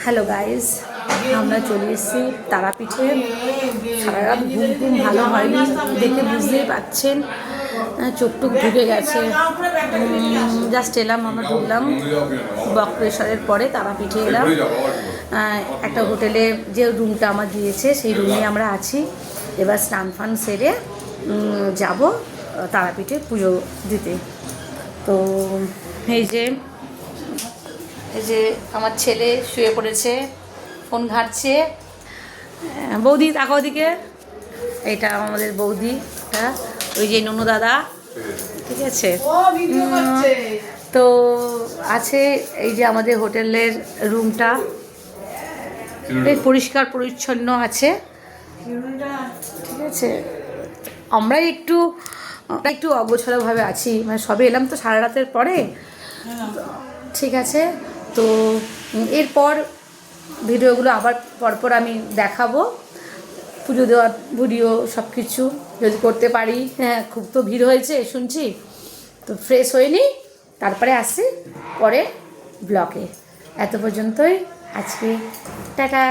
Hello guys, আমরা চলে এসেছি তারাপীঠে। সারা রাত ঘুম ভালো হয়নি, দেখে বুঝতেই পারছেন, চোখ টুক ঢুকে গেছে। জাস্ট এলাম, আমরা ঢুকলাম বক্রেশ্বরের পরে তারাপীঠে এলাম। একটা হোটেলে যে রুমটা আমার দিয়েছে সেই রুমে আমরা আছি। এবার স্নান ফান সেরে যাব তারাপীঠে পুজো দিতে। তো এই যে আমার ছেলে শুয়ে পড়েছে, ফোন ঘাঁটছে। বৌদি তাকাও দিকে, এটা আমাদের বৌদিটা, ওই যে ননু দাদা, ঠিক আছে। তো আছে এই যে আমাদের হোটেলের রুমটা, বেশ পরিষ্কার পরিচ্ছন্ন আছে, ঠিক আছে। আমরাই একটু অগোছালোভাবে আছি, মানে সবে এলাম তো সারা রাতের পরে, ঠিক আছে। তো এরপর ভিডিওগুলো আবার পরপর আমি দেখাবো, পুজো দেওয়ার ভিডিও সব কিছু যদি করতে পারি। হ্যাঁ, খুব তো ভিড় হয়েছে শুনছি, তো ফ্রেশ হয়ে নিই, তারপরে আসি পরে ব্লগে। এত পর্যন্তই আজকে, টাটা।